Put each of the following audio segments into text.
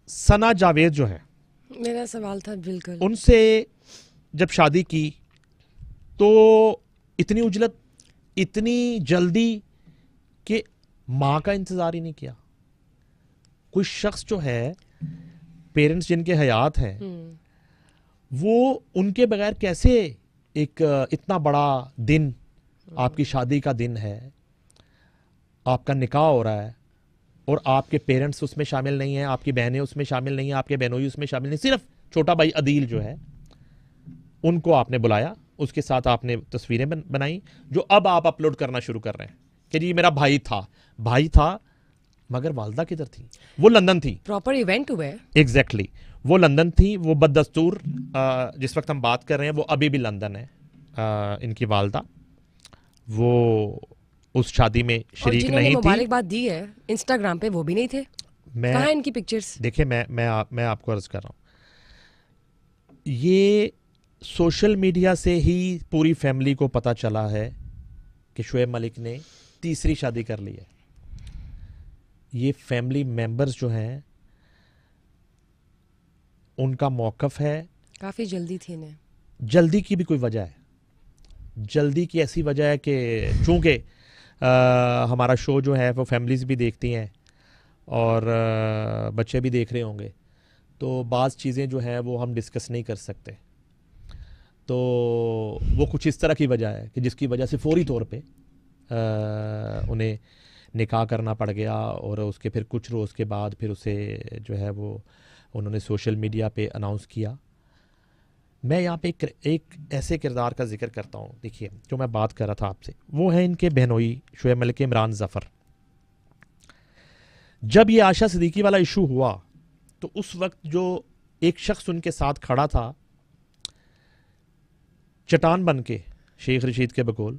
ثنا جاوید جو ہے، میرا سوال تھا بالکل ان سے جب شادی کی تو اتنی اجلت، اتنی جلدی کہ ماں کا انتظار ہی نہیں کیا. کوئی شخص جو ہے، پیرنٹس جن کے حیات ہیں، وہ ان کے بغیر کیسے ایک اتنا بڑا دن، آپ کی شادی کا دن ہے، آپ کا نکاح ہو رہا ہے اور آپ کے پیرنٹس اس میں شامل نہیں ہیں، آپ کی بہنیں اس میں شامل نہیں ہیں، آپ کے بہنوئی اس میں شامل نہیں، صرف چھوٹا بھائی عدیل جو ہے ان کو آپ نے بلایا، اس کے ساتھ آپ نے تصویریں بنائیں جو اب آپ اپلوڈ کرنا شروع کر رہے ہیں کہ جی میرا بھائی تھا مگر والدہ کدھر تھی؟ وہ لندن تھی. پراپر ایونٹ ہوا ہے. ایگزیکٹلی وہ لندن تھی. وہ بددستور جس وقت ہم بات کر رہے ہیں وہ ابھی بھی لندن ہے. ان کی والدہ وہ اس شادی میں شریک اور نہیں تھی. مبارکباد دی ہے انسٹاگرام پہ وہ بھی نہیں تھے. کہاں ان کی پکچرز؟ دیکھیں میں آپ کو عرض کر رہا ہوں، یہ سوشل میڈیا سے ہی پوری فیملی کو پتہ چلا ہے کہ شعیب ملک نے تیسری شادی کر لی ہے. یہ فیملی ممبرز جو ہیں ان کا موقف ہے کافی جلدی تھی انہیں. جلدی کی بھی کوئی وجہ ہے. جلدی کی ایسی وجہ ہے کہ چونکہ ہمارا شو جو ہے وہ فیملیز بھی دیکھتی ہیں اور بچے بھی دیکھ رہے ہوں گے، تو بعض چیزیں جو ہیں وہ ہم ڈسکس نہیں کر سکتے. تو وہ کچھ اس طرح کی وجہ ہے کہ جس کی وجہ سے فوری طور پہ انہیں نکاح کرنا پڑ گیا، اور اس کے پھر کچھ روز کے بعد پھر اسے جو ہے وہ انہوں نے سوشل میڈیا پہ اناؤنس کیا. میں یہاں پہ ایک ایسے کردار کا ذکر کرتا ہوں. دیکھیے جو میں بات کر رہا تھا آپ سے، وہ ہے ان کے بہنوئی شعیب ملک کے عمران ظفر. جب یہ عائشہ صدیقی والا ایشو ہوا تو اس وقت جو ایک شخص ان کے ساتھ کھڑا تھا چٹان بن کے، شیخ رشید کے بقول،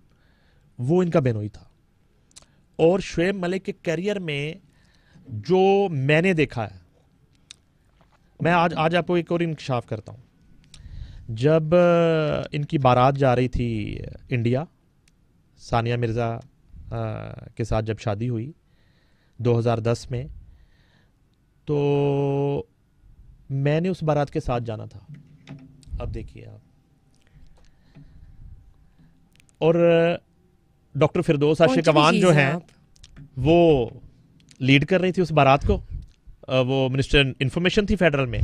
وہ ان کا بہنوئی تھا. اور شعیب ملک کے کیریئر میں جو میں نے دیکھا ہے، میں آج آپ کو ایک اور انکشاف کرتا ہوں. جب ان کی بارات جا رہی تھی انڈیا، ثانیہ مرزا کے ساتھ جب شادی ہوئی 2010 میں، تو میں نے اس بارات کے ساتھ جانا تھا. اب دیکھیے آپ، اور ڈاکٹر فردوس عاشق اوان جو ہیں وہ لیڈ کر رہی تھی اس بارات کو. وہ منسٹر انفارمیشن تھی فیڈرل میں.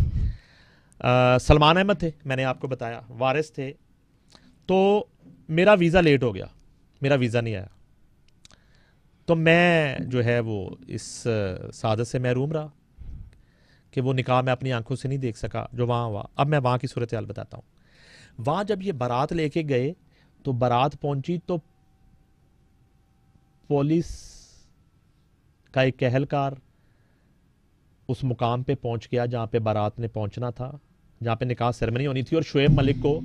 سلمان احمد تھے، میں نے آپ کو بتایا، وارث تھے. تو میرا ویزا لیٹ ہو گیا، میرا ویزا نہیں آیا، تو میں جو ہے وہ اس سعادت سے محروم رہا کہ وہ نکاح میں اپنی آنکھوں سے نہیں دیکھ سکا جو وہاں ہوا. اب میں وہاں کی صورتحال بتاتا ہوں. وہاں جب یہ بارات لے کے گئے تو بارات پہنچی تو پولیس کا ایک اہلکار اس مقام پہ پہنچ گیا جہاں پہ بارات نے پہنچنا تھا، جہاں پہ نکاح سیرمنی ہونی تھی، اور شعیب ملک کو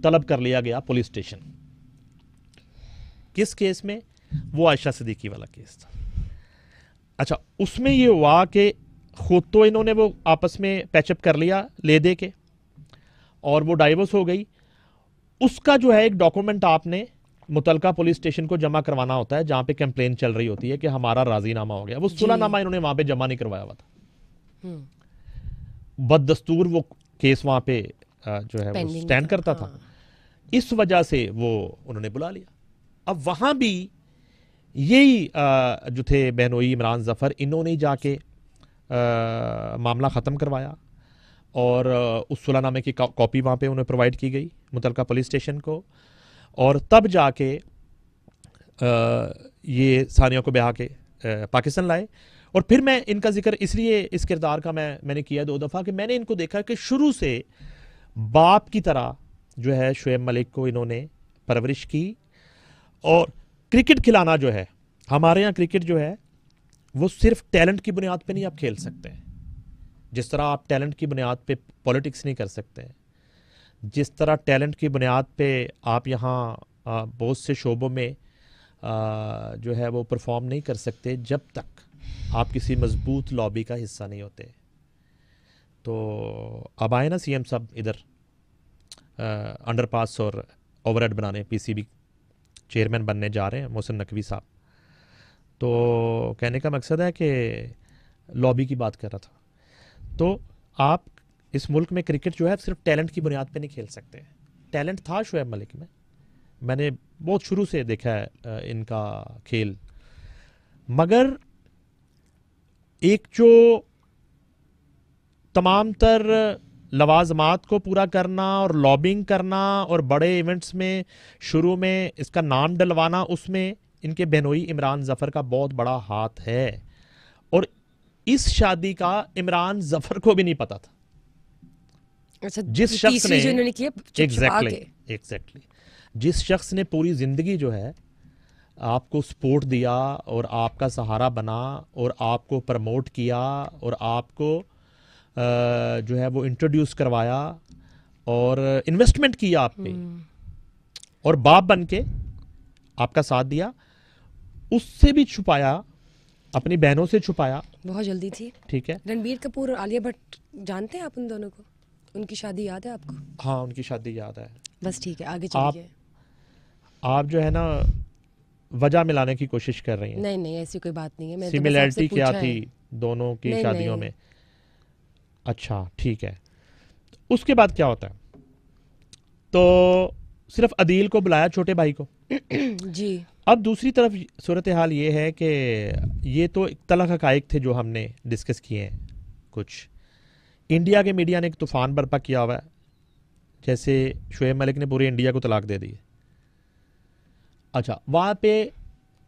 طلب کر لیا گیا پولیس اسٹیشن. کس کیس میں؟ وہ عائشہ صدیقی والا کیس تھا. اچھا، اس میں یہ ہوا کہ خود تو انہوں نے وہ آپس میں پیچ اپ کر لیا لے دے کے، اور وہ ڈائیورس ہو گئی. اس کا جو ہے ایک ڈاکومنٹ آپ نے متعلقہ پولیس اسٹیشن کو جمع کروانا ہوتا ہے جہاں پہ کمپلین چل رہی ہوتی ہے کہ ہمارا راضی نامہ ہو گیا. وہ صلح نامہ انہوں نے وہاں پہ جمع نہیں کروایا ہوا تھا. بددستور وہ کیس وہاں پہ جو ہے وہ سٹینڈ کرتا تھا. اس وجہ سے وہ انہوں نے بلا لیا. اب وہاں بھی یہی جو تھے بہنوئی عمران ظفر، انہوں نے جا کے معاملہ ختم کروایا، اور اس صلح نامے کی کاپی وہاں پہ انہیں پرووائڈ کی گئی متعلقہ پولیس اسٹیشن کو، اور تب جا کے یہ ثانیہ کو بہا کے پاکستان لائے. اور پھر میں ان کا ذکر اس لیے اس کردار کا میں نے کیا 2 دفعہ کہ میں نے ان کو دیکھا کہ شروع سے باپ کی طرح جو ہے شعیب ملک کو انہوں نے پرورش کی. اور کرکٹ کھلانا جو ہے، ہمارے یہاں کرکٹ جو ہے وہ صرف ٹیلنٹ کی بنیاد پہ نہیں آپ کھیل سکتے ہیں. جس طرح آپ ٹیلنٹ کی بنیاد پہ پولیٹکس نہیں کر سکتے، جس طرح ٹیلنٹ کی بنیاد پہ آپ یہاں بہت سے شعبوں میں جو ہے وہ پرفارم نہیں کر سکتے جب تک آپ کسی مضبوط لابی کا حصہ نہیں ہوتے. تو اب آئے نا سی ایم صاحب ادھر انڈر پاس اور اوور ہیڈ بنانے، پی سی بی چیئرمین بننے جا رہے ہیں محسن نقوی صاحب. تو کہنے کا مقصد ہے کہ لابی کی بات کر رہا تھا. تو آپ اس ملک میں کرکٹ جو ہے صرف ٹیلنٹ کی بنیاد پہ نہیں کھیل سکتے. ٹیلنٹ تھا شعیب ملک میں نے بہت شروع سے دیکھا ہے ان کا کھیل, مگر ایک جو تمام تر لوازمات کو پورا کرنا اور لابنگ کرنا اور بڑے ایونٹس میں شروع میں اس کا نام ڈلوانا, اس میں ان کے بہنوئی عمران ظفر کا بہت بڑا ہاتھ ہے. اور اس شادی کا عمران ظفر کو بھی نہیں پتا تھا. جس شخص نے ایگزیکٹلی جس شخص نے پوری زندگی جو ہے آپ کو سپورٹ دیا اور آپ کا سہارا بنا اور آپ کو پروموٹ کیا اور آپ کو جو ہے وہ انٹروڈیوس کروایا اور انویسٹمنٹ کیا آپ پہ اور باپ بن کے آپ کا ساتھ دیا, اس سے بھی چھپایا, اپنی بہنوں سے چھپایا. بہت جلدی تھی. ٹھیک ہے. رنبیر کپور اور عالیہ بھٹ جانتے ہیں آپ ان دونوں کو؟ ان کی شادی یاد ہے آپ کو؟ ہاں ان کی شادی یاد ہے. بس ٹھیک ہے, آگے چلیے. آپ جو ہے نا وجہ ملانے کی کوشش کر رہی ہیں. نہیں ایسی کوئی بات نہیں ہے. سملیرٹی کیا تھی دونوں کی شادیوں میں؟ اچھا ٹھیک ہے. اس کے بعد کیا ہوتا ہے؟ تو صرف عدیل کو بلایا, چھوٹے بھائی کو. جی. اب دوسری طرف صورتحال یہ ہے کہ یہ تو تلخ حقائق تھے جو ہم نے ڈسکس کیے ہیں. کچھ انڈیا کے میڈیا نے ایک طوفان برپا کیا ہوا ہے, جیسے شعیب ملک نے پورے انڈیا کو طلاق دے دی. اچھا, وہاں پہ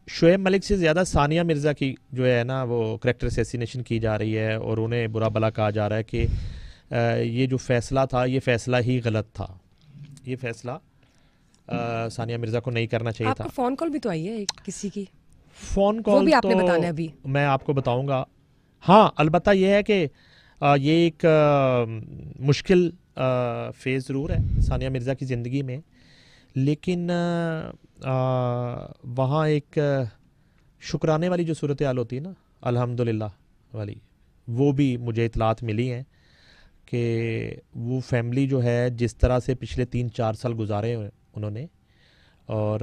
شعیب ملک سے زیادہ ثانیہ مرزا کی جو ہے نا وہ کریکٹر اسیسینیشن کی جا رہی ہے اور انہیں برا بلا کہا جا رہا ہے کہ یہ جو فیصلہ تھا یہ فیصلہ ہی غلط تھا. یہ فیصلہ ثانیہ مرزا کو نہیں کرنا چاہیے تھا. آپ کو فون کال بھی تو آئی ہے کسی کی؟ فون کال بھی آپ تو نے بتانا ابھی میں آپ کو بتاؤں گا. ہاں البتہ یہ ہے کہ یہ ایک مشکل فیز ضرور ہے ثانیہ مرزا کی زندگی میں, لیکن وہاں ایک شکرانے والی جو صورتحال ہوتی ہے نا, الحمدللہ والی, وہ بھی مجھے اطلاعات ملی ہیں کہ وہ فیملی جو ہے جس طرح سے پچھلے 3-4 سال گزارے انہوں نے, اور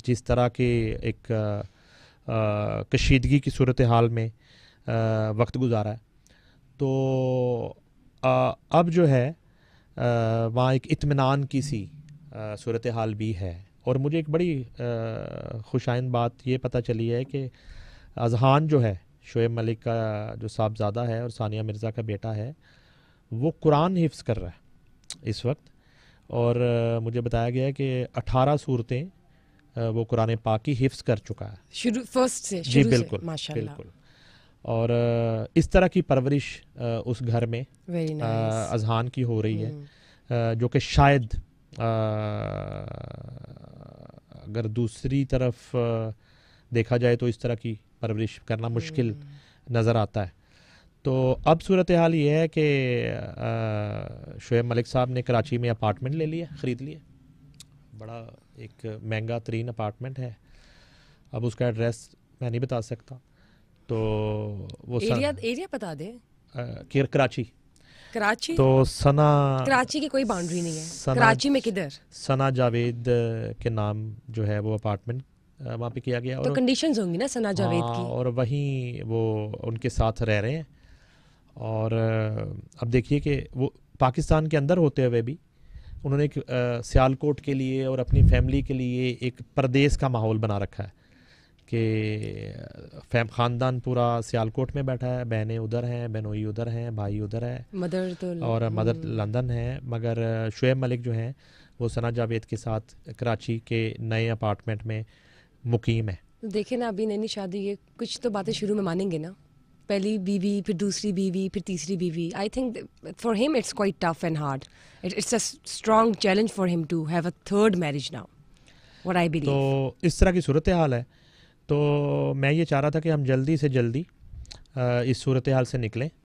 جس طرح کے ایک کشیدگی کی صورتحال میں وقت گزارا ہے, تو اب جو ہے وہاں ایک اطمینان کی سی صورتحال بھی ہے. اور مجھے ایک بڑی خوش آئند بات یہ پتہ چلی ہے کہ اذہان جو ہے شعیب ملک کا جو صاحبزادہ ہے اور ثانیہ مرزا کا بیٹا ہے, وہ قرآن حفظ کر رہا ہے اس وقت, اور مجھے بتایا گیا ہے کہ 18 سورتیں وہ قرآن پاک کی حفظ کر چکا ہے شروع فرسٹ سے. جی بالکل بالکل. اور اس طرح کی پرورش اس گھر میں اذہان کی ہو رہی ہے, جو کہ شاید اگر دوسری طرف دیکھا جائے تو اس طرح کی پرورش کرنا مشکل نظر آتا ہے. تو اب صورتحال یہ ہے کہ شعیب ملک صاحب نے کراچی میں اپارٹمنٹ لے لیا, خرید لیا, بڑا ایک مہنگا ترین اپارٹمنٹ ہے. اب اس کا ایڈریس میں نہیں بتا سکتا, تو وہ ایریا بتا دیں. کراچی تو کراچی کی کوئی باؤنڈری نہیں ہے. کراچی میں کدھر؟ ثنا جاوید کے نام جو ہے وہ اپارٹمنٹ وہاں پہ کیا گیا. تو کنڈیشنز ہوں گی نا ثنا جاوید کی. اور وہیں وہ ان کے ساتھ رہ رہے ہیں. اور اب دیکھیے کہ وہ پاکستان کے اندر ہوتے ہوئے بھی انہوں نے ایک سیالکوٹ کے لیے اور اپنی فیملی کے لیے ایک پردیس کا ماحول بنا رکھا ہے کہ خاندان پورا سیالکوٹ میں بیٹھا ہے, بہنیں ادھر ہیں, بہنوئی ادھر ہیں, بھائی ادھر ہے, اور مدر لندن ہے. مگر شعیب ملک جو ہیں وہ ثنا جاوید کے ساتھ کراچی کے نئے اپارٹمنٹ میں مقیم ہے. دیکھیں نا ابھی نئی شادی ہے, کچھ تو باتیں شروع میں مانیں گے نا, پہلی بیوی, پھر دوسری بیوی, پھر تیسری بیوی. آئی تھنک فار ہم it's quite tough and hard. It's a strong challenge for ہم to have a third marriage now, what I believe. تو اس طرح کی صورتحال ہے. تو میں یہ چاہ رہا تھا کہ ہم جلدی سے جلدی اس صورتحال سے نکلیں